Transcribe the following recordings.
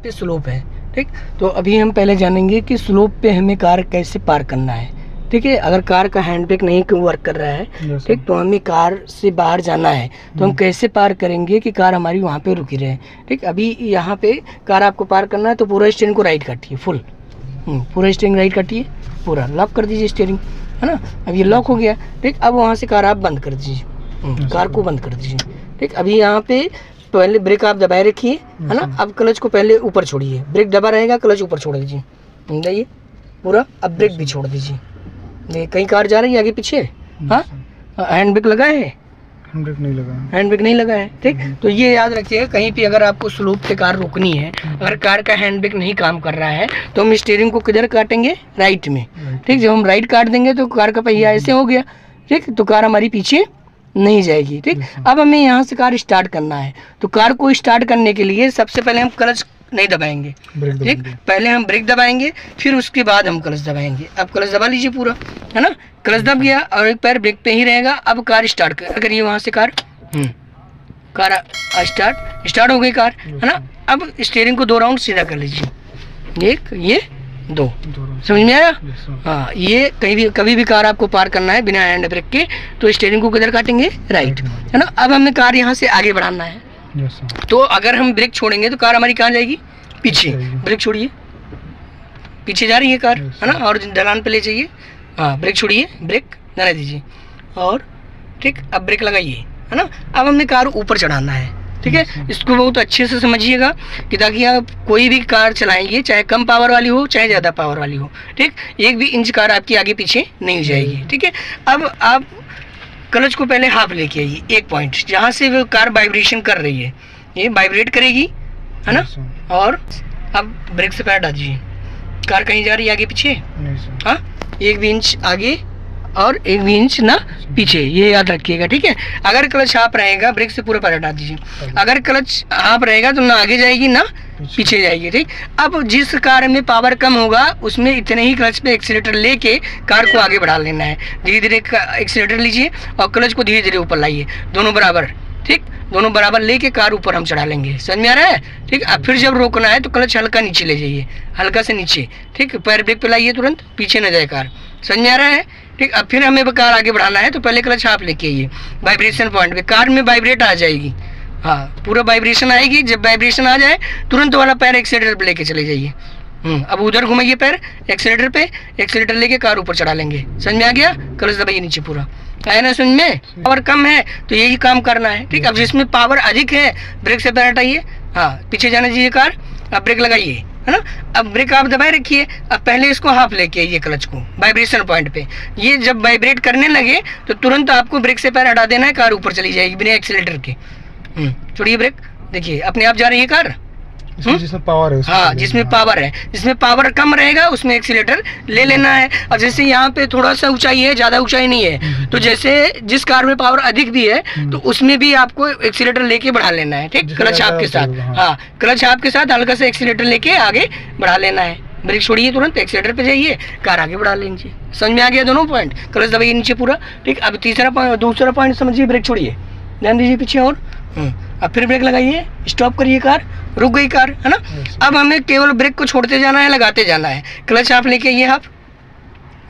पे स्लोप है, ठीक। तो अभी हम पहले जानेंगे कि स्लोप पे हमें कार कैसे पार करना है, ठीक है। अगर कार का हैंड ब्रेक नहीं वर्क कर रहा है, ठीक, तो हमें कार से बाहर जाना है, तो हम कैसे पार करेंगे कि कार हमारी वहाँ पे रुकी रहे, ठीक। अभी यहाँ पे कार आपको पार करना है तो पूरा स्टीयरिंग को राइट काटिए, फुल पूरा स्टीयरिंग राइट काटिए, पूरा लॉक कर दीजिए स्टीयरिंग, है ना। अब ये लॉक हो गया, ठीक। अब वहाँ से कार आप बंद कर दीजिए, कार को बंद कर दीजिए, ठीक। अभी यहाँ पे पहले ब्रेक आप दबाए रखिए, है ना। अब क्लच को पहले ऊपर छोड़िए, ब्रेक दबा रहेगा, क्लच ऊपर छोड़ दीजिए, जाइए पूरा। अब ब्रेक भी छोड़ दीजिए, देखिए कहीं कार जा रही है आगे पीछे। हाँ, हैंड ब्रेक लगा है, हैंड ब्रेक नहीं लगा है, ठीक। तो ये याद रखिएगा, कहीं पे अगर आपको स्लोप पे कार रोकनी है, अगर कार का हैंड ब्रेक नहीं काम कर रहा है, तो हम स्टीयरिंग को किधर काटेंगे, राइट में, ठीक। जब हम राइट काट देंगे तो कार का पहिया ऐसे हो गया, ठीक। तो कार हमारी पीछे नहीं जाएगी, ठीक। अब हमें यहाँ से कार स्टार्ट करना है, तो कार को स्टार्ट करने के लिए सबसे पहले हम क्लच नहीं दबाएंगे, ठीक। पहले हम ब्रेक दबाएंगे, फिर उसके बाद हम क्लच दबाएंगे। अब क्लच दबा लीजिए पूरा, है ना। क्लच दब गया और एक पैर ब्रेक पे ही रहेगा। अब कार स्टार्ट करिए वहाँ से, कार कार स्टार्ट हो गई कार, है ना। अब स्टीयरिंग को 2 राउंड सीधा कर लीजिए, एक ये 2, समझ में आया। हाँ, ये कभी भी कार आपको पार करना है बिना हैंड ब्रेक के, तो स्टीयरिंग को किधर काटेंगे, राइट, है ना। अब हमें कार यहाँ से आगे बढ़ाना है, तो अगर हम ब्रेक छोड़ेंगे तो कार हमारी कहाँ जाएगी, पीछे। ब्रेक छोड़िए, पीछे जा रही है कार, है ना, और ढलान पे ले जाइए। हाँ, ब्रेक छोड़िए, ब्रेक जाने दीजिए, और ठीक। अब ब्रेक लगाइए, है ना। अब हमने कार ऊपर चढ़ाना है, ठीक है। इसको बहुत अच्छे से समझिएगा कि ताकि आप कोई भी कार चलाएंगे, चाहे कम पावर वाली हो चाहे ज़्यादा पावर वाली हो, ठीक, 1 भी इंच कार आपकी आगे पीछे नहीं जाएगी, ठीक है। अब आप क्लच को पहले हाफ लेके आइए, एक पॉइंट जहाँ से वो कार वाइब्रेशन कर रही है, ये वाइब्रेट करेगी, है ना। और अब ब्रेक से पैर डाल दीजिए, कार कहीं जा रही है आगे पीछे, हाँ, 1 भी इंच आगे और 1 भी इंच ना पीछे, ये याद रखिएगा, ठीक है। अगर क्लच हाफ रहेगा, ब्रेक से पूरा पैर हटा दीजिए। अगर क्लच हाफ रहेगा तो ना आगे जाएगी ना पीछे जाएगी, ठीक। अब जिस कार में पावर कम होगा उसमें इतने ही क्लच पे एक्सीलेटर लेके कार को आगे बढ़ा लेना है। धीरे धीरे एक्सीलेटर लीजिए और क्लच को धीरे धीरे ऊपर लाइए, दोनों बराबर, ठीक। दोनों बराबर लेके कार ऊपर हम चढ़ा लेंगे, समझ में आ रहा है, ठीक। अब फिर जब रोकना है तो क्लच हल्का नीचे ले जाइए, हल्का से नीचे, ठीक। पैर ब्रेक पे लाइए, तुरंत पीछे न जाए कार, समझ में आ रहा है, ठीक। अब फिर हमें कार आगे बढ़ाना है तो पहले क्लच हाफ लेके आइए, वाइब्रेशन पॉइंट पे कार में वाइब्रेट आ जाएगी, हाँ, पूरा वाइब्रेशन आएगी। जब वाइब्रेशन आ जाए तुरंत वाला पैर एक्सीलेटर पे लेके चले जाइए। अब उधर घुमाइए पैर एक्सीलेटर पे, एक्सीलेटर लेके कार ऊपर चढ़ा लेंगे, समझ में आ गया। क्लच दबाइए नीचे, पूरा आया ना समझ में। पावर कम है तो यही काम करना है, ठीक। अब जिसमें पावर अधिक है ब्रेक से पैर हटाइए, हाँ, पीछे जाने दीजिए कार। अब ब्रेक लगाइए, है ना। अब ब्रेक आप दबाए रखिए। अब पहले इसको हाफ लेके आइए क्लच को वाइब्रेशन पॉइंट पे, ये जब वाइब्रेट करने लगे तो तुरंत आपको ब्रेक से पैर हटा देना है, कार ऊपर चली जाएगी बिना एक्सीलेटर के। छोड़िए ब्रेक, देखिए अपने आप जा रही है कार, जिसमें पावर है, हाँ, जिसमें पावर है। जिसमें पावर कम रहेगा उसमें एक्सीलेटर ले लेना है। और जैसे यहाँ पे थोड़ा सा ऊंचाई है, ज्यादा ऊंचाई नहीं है, तो जैसे जिस कार में पावर अधिक भी है तो उसमें भी आपको एक्सीलेटर लेके बढ़ा लेना है, ठीक। क्लच हाफ के साथ, हाँ, क्लच हाफ के साथ हल्का सा एक्सीलेटर लेके आगे बढ़ा लेना है। ब्रेक छोड़िए, तुरंत एक्सीलेटर पे जाइए, कार आगे बढ़ा लीजिए। समझ में आ गया दोनों पॉइंट। क्लच दबाइए नीचे पूरा, ठीक। अब दूसरा पॉइंट समझिए, ब्रेक छोड़िए, ध्यान दीजिए पीछे, और अब फिर ब्रेक लगाइए, स्टॉप करिए, कार रुक गई कार, है ना। अब हमें केवल ब्रेक को छोड़ते जाना है, लगाते जाना है। क्लच हाफ लेके आइए, हाफ,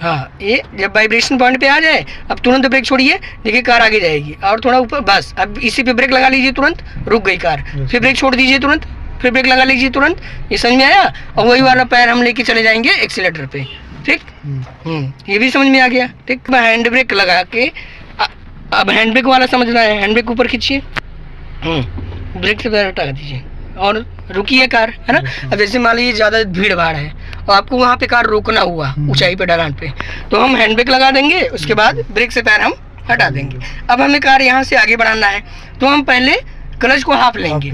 हाँ, ये जब वाइब्रेशन पॉइंट पे आ जाए अब तुरंत ब्रेक छोड़िए, देखिए कार आगे जाएगी, और थोड़ा ऊपर, बस। अब इसी पे ब्रेक लगा लीजिए, तुरंत रुक गई कार। फिर ब्रेक छोड़ दीजिए तुरंत, फिर ब्रेक लगा लीजिए तुरंत, ये समझ में आया। और वही वाला पैर हम लेके चले जाएंगे एक्सीलेटर पे, ठीक। ये भी समझ में आ गया, ठीक। हैंड ब्रेक लगा के अब हैंड ब्रेक वाला समझना है। हैंड ब्रेक ऊपर खींचिए, ब्रेक से पैर हटा दीजिए और रुकिए कार, है ना। अब जैसे मान लीजिए ज़्यादा भीड़ भाड़ है और आपको वहाँ पे कार रोकना हुआ ऊंचाई पे, ढलान पे, तो हम हैंड ब्रेक लगा देंगे, उसके बाद ब्रेक से पैर हम हटा देंगे। अब हमें कार यहाँ से आगे बढ़ाना है तो हम पहले क्लच को हाफ लेंगे,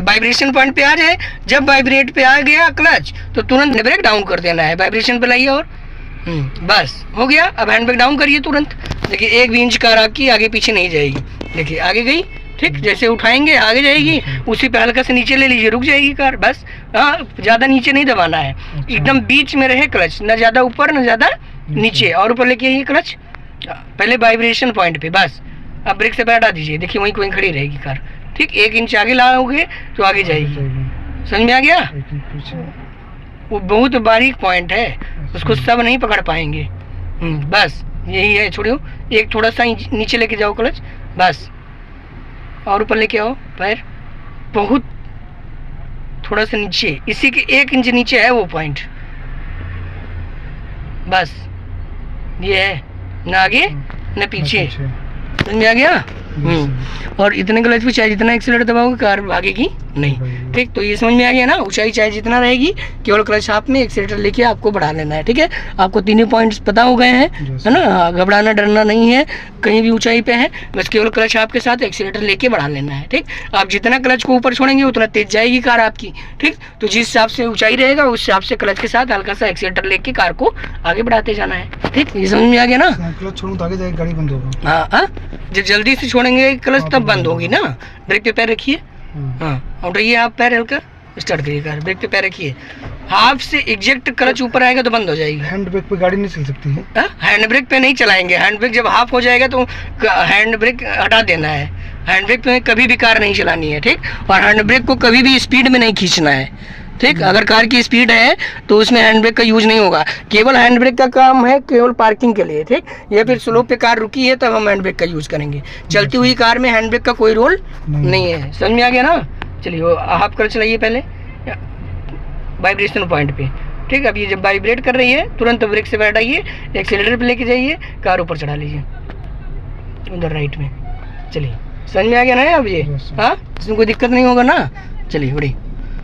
वाइब्रेशन पॉइंट पे आ जाए। जब वाइब्रेट पे आ गया क्लच तो तुरंत ब्रेक डाउन कर देना है, वाइब्रेशन पे लाइए, और बस हो गया। अब हैंड ब्रेक डाउन करिए तुरंत, देखिए 1 भी इंच कार आपकी आगे पीछे नहीं जाएगी, देखिए आगे गई, ठीक। जैसे उठाएंगे आगे जाएगी, उसी पे हल्का से नीचे ले लीजिए, रुक जाएगी कार, बस। हाँ, ज़्यादा नीचे नहीं दबाना है, एकदम बीच में रहे क्लच, ना ज़्यादा ऊपर ना ज़्यादा नीचे। और ऊपर लेके आइए क्लच, पहले वाइब्रेशन पॉइंट पे, बस। अब ब्रेक से पैर हटा दीजिए, देखिए वहीं खड़ी रहेगी कार, ठीक। 1 इंच आगे लाओगे तो आगे जाएगी, समझ में आ गया? एक ही पीछे। वो बहुत बारीक पॉइंट है, उसको सब नहीं पकड़ पाएंगे। बस यही है, छोड़ो। एक थोड़ा सा नीचे लेके जाओ क्लच, बस, और ऊपर लेके आओ पैर, बहुत थोड़ा सा नीचे, इसी के 1 इंच नीचे है वो पॉइंट, बस ये है, न आगे न पीछे। समझ में आ गया? और इतने क्लच पे चाहे जितना एक्सीलरेटर दबाओगे कार भागेगी नहीं। ठीक, तो ये समझ में आ गया ना, ऊंचाई चाहे जितना रहेगी, केवल क्लच हाथ में एक्सीलरेटर लेके आपको बढ़ा लेना है। ठीक है, आपको तीनों पॉइंट्स पता हो गए हैं, है ना? घबराना डरना नहीं है, कहीं भी ऊंचाई पे है, बस केवल क्लच हाथ के साथ एक्सीलरेटर लेके बढ़ा लेना है। ठीक, आप जितना क्लच को ऊपर छोड़ेंगे उतना तेज जाएगी कार आपकी। ठीक, तो जिस हिसाब से ऊंचाई रहेगा उस हिसाब से क्लच के साथ हल्का सा एक्सीलरेटर लेके कार को आगे बढ़ाते जाना है। ठीक, ये समझ में आ गया ना? क्लच छोड़ूं तो आगे जाके गाड़ी बंद होगा। हाँ, जब जल्दी से छोड़ेंगे क्लच तब बंद होगी ना। ब्रेक पे पैर रखिए, हाँ, उठाइए आप पैर, हल्का स्टार्ट करिए कार, ब्रेक पे पैर रखिए, हाफ से एग्जैक्ट क्लच ऊपर आएगा तो बंद हो जाएगी। हैंड ब्रेक पे गाड़ी नहीं चल सकती है? हैंड ब्रेक पे नहीं चलाएंगे, हैंड ब्रेक जब हाफ हो जाएगा तो हैंड ब्रेक हटा देना है। हैंड ब्रेक पे कभी भी कार नहीं चलानी है। ठीक, और हैंड ब्रेक को कभी भी स्पीड में नहीं खींचना है। ठीक, अगर कार की स्पीड है तो उसमें हैंड ब्रेक का यूज नहीं होगा, केवल हैंड ब्रेक का काम है केवल पार्किंग के लिए। ठीक, या फिर स्लोप पे कार रुकी है तब हम हैंड ब्रेक का यूज करेंगे, चलती हुई कार में हैंड ब्रेक का कोई रोल नहीं है। समझ में आ गया ना? चलिए, वो हाफ कर चलाइए पहले वाइब्रेशन पॉइंट पे। ठीक, अब ये जब वाइब्रेट कर रही है तुरंत ब्रेक से हटाइए, एक्सीलरेटर पे लेके जाइए, कार ऊपर चढ़ा लीजिए उधर राइट में। चलिए, समझ में आ गया ना अब ये? हाँ, इसमें कोई दिक्कत नहीं होगा ना? चलिए, बड़ी